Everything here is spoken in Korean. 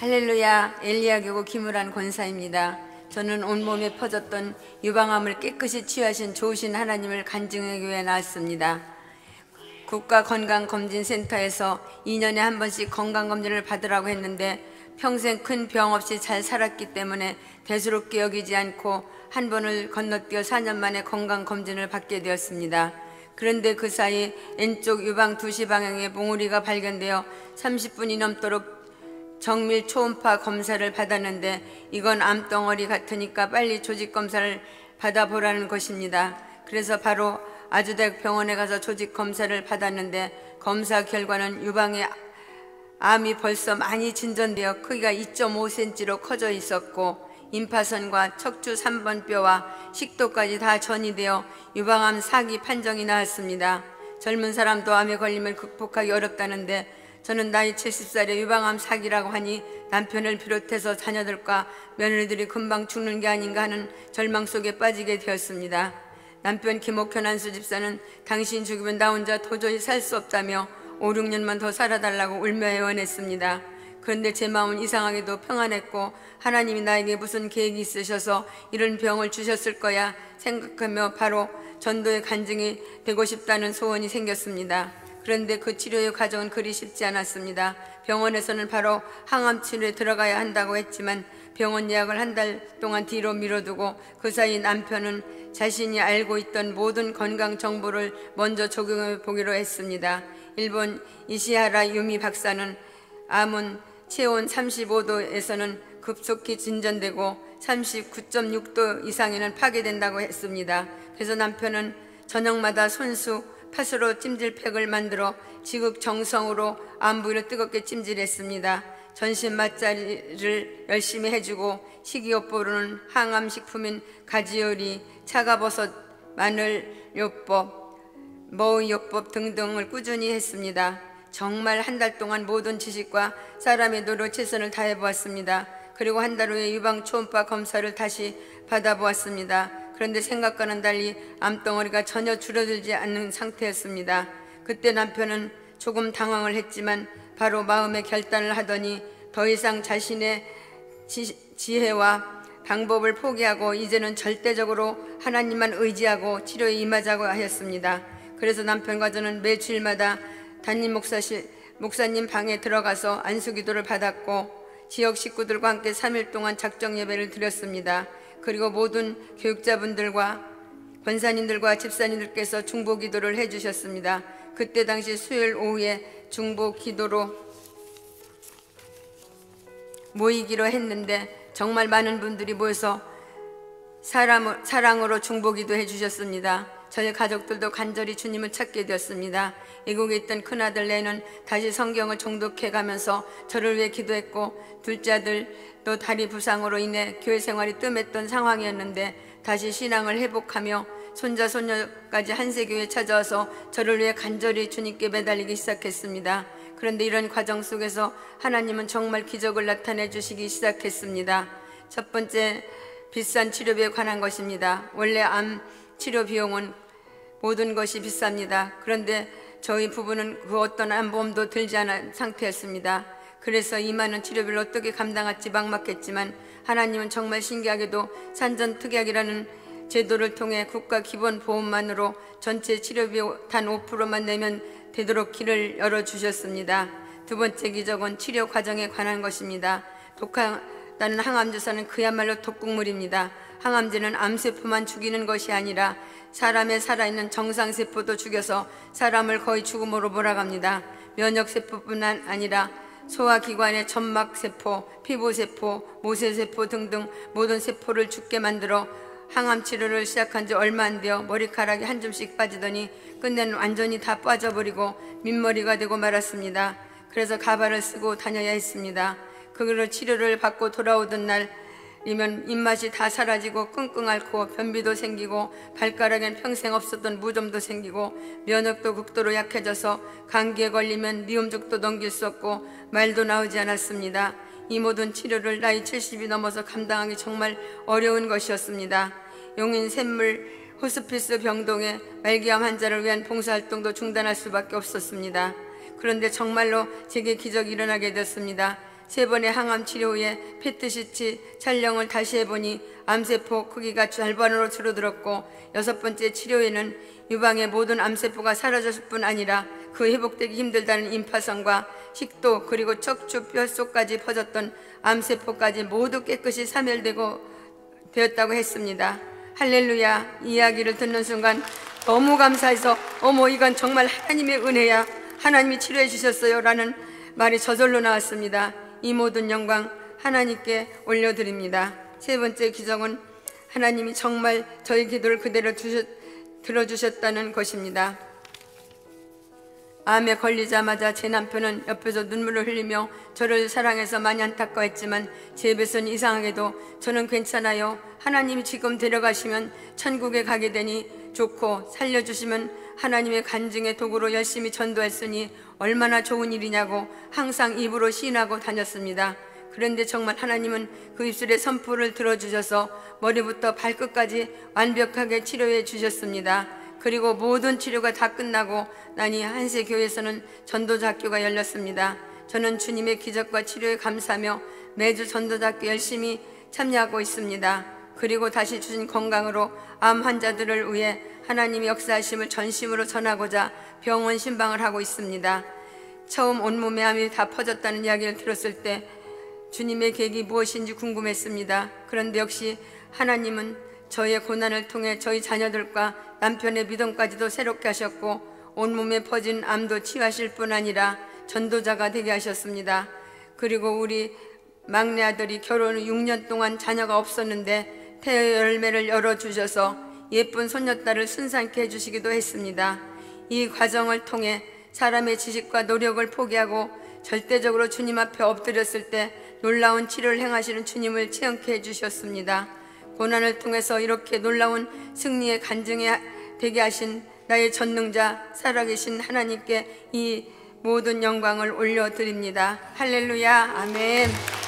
할렐루야, 엘리야교구 김우란 권사입니다. 저는 온몸에 퍼졌던 유방암을 깨끗이 치유하신 좋으신 하나님을 간증하기 위해 나왔습니다. 국가건강검진센터에서 2년에 한 번씩 건강검진을 받으라고 했는데 평생 큰 병 없이 잘 살았기 때문에 대수롭게 여기지 않고 한 번을 건너뛰어 4년 만에 건강검진을 받게 되었습니다. 그런데 그 사이 왼쪽 유방 2시 방향에 몽우리가 발견되어 30분이 넘도록 정밀 초음파 검사를 받았는데 이건 암덩어리 같으니까 빨리 조직검사를 받아보라는 것입니다. 그래서 바로 아주대학병원에 가서 조직검사를 받았는데 검사 결과는 유방에 암이 벌써 많이 진전되어 크기가 2.5cm로 커져 있었고 임파선과 척추 3번 뼈와 식도까지 다 전이되어 유방암 4기 판정이 나왔습니다. 젊은 사람도 암에 걸리면 극복하기 어렵다는데 저는 나이 70살에 유방암 4기라고 하니 남편을 비롯해서 자녀들과 며느리들이 금방 죽는 게 아닌가 하는 절망 속에 빠지게 되었습니다. 남편 김옥현 안수 집사는 당신 죽으면 나 혼자 도저히 살 수 없다며 5, 6년만 더 살아달라고 울며 애원했습니다. 그런데 제 마음은 이상하게도 평안했고 하나님이 나에게 무슨 계획이 있으셔서 이런 병을 주셨을 거야 생각하며 바로 전도의 간증이 되고 싶다는 소원이 생겼습니다. 그런데 그 치료의 과정은 그리 쉽지 않았습니다. 병원에서는 바로 항암 치료에 들어가야 한다고 했지만 병원 예약을 한 달 동안 뒤로 미뤄두고 그 사이 남편은 자신이 알고 있던 모든 건강 정보를 먼저 적용해 보기로 했습니다. 일본 이시하라 유미 박사는 암은 체온 35도에서는 급속히 진전되고 39.6도 이상에는 파괴된다고 했습니다. 그래서 남편은 저녁마다 손수 팥으로 찜질팩을 만들어 지극정성으로 암 부위를 뜨겁게 찜질했습니다. 전신 맛자리를 열심히 해주고 식이요법으로는 항암식품인 가지요리, 차가버섯, 마늘요법, 머위요법 등등을 꾸준히 했습니다. 정말 한 달 동안 모든 지식과 사람의 노력 최선을 다해보았습니다. 그리고 한 달 후에 유방 초음파 검사를 다시 받아보았습니다. 그런데 생각과는 달리 암덩어리가 전혀 줄어들지 않는 상태였습니다. 그때 남편은 조금 당황을 했지만 바로 마음의 결단을 하더니 더 이상 자신의 지혜와 방법을 포기하고 이제는 절대적으로 하나님만 의지하고 치료에 임하자고 하였습니다. 그래서 남편과 저는 매주일마다 담임 목사님 방에 들어가서 안수기도를 받았고 지역 식구들과 함께 3일 동안 작정 예배를 드렸습니다. 그리고 모든 교육자분들과 권사님들과 집사님들께서 중보 기도를 해주셨습니다. 그때 당시 수요일 오후에 중보 기도로 모이기로 했는데 정말 많은 분들이 모여서 사랑으로 중보 기도해 주셨습니다. 저희 가족들도 간절히 주님을 찾게 되었습니다. 미국에 있던 큰아들 레는 다시 성경을 정독해 가면서 저를 위해 기도했고 둘째 아들도 다리 부상으로 인해 교회 생활이 뜸했던 상황이었는데 다시 신앙을 회복하며 손자 손녀까지 한세교회에 찾아와서 저를 위해 간절히 주님께 매달리기 시작했습니다. 그런데 이런 과정 속에서 하나님은 정말 기적을 나타내 주시기 시작했습니다. 첫 번째, 비싼 치료비에 관한 것입니다. 원래 암 치료 비용은 모든 것이 비쌉니다. 그런데 저희 부부는 그 어떤 암보험도 들지 않은 상태였습니다. 그래서 이 많은 치료비를 어떻게 감당할지 막막했지만 하나님은 정말 신기하게도 산전특약이라는 제도를 통해 국가 기본보험만으로 전체 치료비 단 5%만 내면 되도록 길을 열어주셨습니다. 두 번째 기적은 치료 과정에 관한 것입니다. 독하다는 항암주사는 그야말로 독극물입니다. 항암제는 암세포만 죽이는 것이 아니라 사람의 살아있는 정상세포도 죽여서 사람을 거의 죽음으로 몰아갑니다. 면역세포뿐 아니라 소화기관의 점막세포, 피부세포, 모세세포 등등 모든 세포를 죽게 만들어 항암치료를 시작한 지 얼마 안 되어 머리카락이 한 줌씩 빠지더니 끝내는 완전히 다 빠져버리고 민머리가 되고 말았습니다. 그래서 가발을 쓰고 다녀야 했습니다. 그걸로 치료를 받고 돌아오던 날이면 입맛이 다 사라지고 끙끙 앓고 변비도 생기고 발가락엔 평생 없었던 무좀도 생기고 면역도 극도로 약해져서 감기에 걸리면 미움죽도 넘길 수 없고 말도 나오지 않았습니다. 이 모든 치료를 나이 70이 넘어서 감당하기 정말 어려운 것이었습니다. 용인 샘물 호스피스 병동의 말기암 환자를 위한 봉사활동도 중단할 수밖에 없었습니다. 그런데 정말로 제게 기적이 일어나게 됐습니다. 3번의 항암 치료 후에 페트시치 촬영을 다시 해보니 암세포 크기가 절반으로 줄어들었고 6번째 치료에는 유방의 모든 암세포가 사라졌을 뿐 아니라 그 회복되기 힘들다는 임파선과 식도 그리고 척추 뼈 속까지 퍼졌던 암세포까지 모두 깨끗이 되었다고 했습니다. 할렐루야. 이야기를 듣는 순간 너무 감사해서 어머 이건 정말 하나님의 은혜야, 하나님이 치료해 주셨어요 라는 말이 저절로 나왔습니다. 이 모든 영광 하나님께 올려드립니다. 3번째 기적은 하나님이 정말 저희 기도를 그대로 들어주셨다는 것입니다. 암에 걸리자마자 제 남편은 옆에서 눈물을 흘리며 저를 사랑해서 많이 안타까워했지만 제 입에서는 이상하게도 저는 괜찮아요, 하나님이 지금 데려가시면 천국에 가게 되니 좋고 살려주시면 하나님의 간증의 도구로 열심히 전도했으니 얼마나 좋은 일이냐고 항상 입으로 시인하고 다녔습니다. 그런데 정말 하나님은 그 입술의 선포를 들어주셔서 머리부터 발끝까지 완벽하게 치료해 주셨습니다. 그리고 모든 치료가 다 끝나고 나니 한세교회에서는 전도자학교가 열렸습니다. 저는 주님의 기적과 치료에 감사하며 매주 전도자학교 열심히 참여하고 있습니다. 그리고 다시 주신 건강으로 암 환자들을 위해 하나님의 역사하심을 전심으로 전하고자 병원 신방을 하고 있습니다. 처음 온몸에 암이 다 퍼졌다는 이야기를 들었을 때 주님의 계획이 무엇인지 궁금했습니다. 그런데 역시 하나님은 저의 고난을 통해 저희 자녀들과 남편의 믿음까지도 새롭게 하셨고 온몸에 퍼진 암도 치유하실 뿐 아니라 전도자가 되게 하셨습니다. 그리고 우리 막내 아들이 결혼 후 6년 동안 자녀가 없었는데 태의 열매를 열어주셔서 예쁜 손녀딸을 순산케 해주시기도 했습니다. 이 과정을 통해 사람의 지식과 노력을 포기하고 절대적으로 주님 앞에 엎드렸을 때 놀라운 치료를 행하시는 주님을 체험케 해주셨습니다. 고난을 통해서 이렇게 놀라운 승리의 간증에 되게 하신 나의 전능자 살아계신 하나님께 이 모든 영광을 올려드립니다. 할렐루야. 아멘.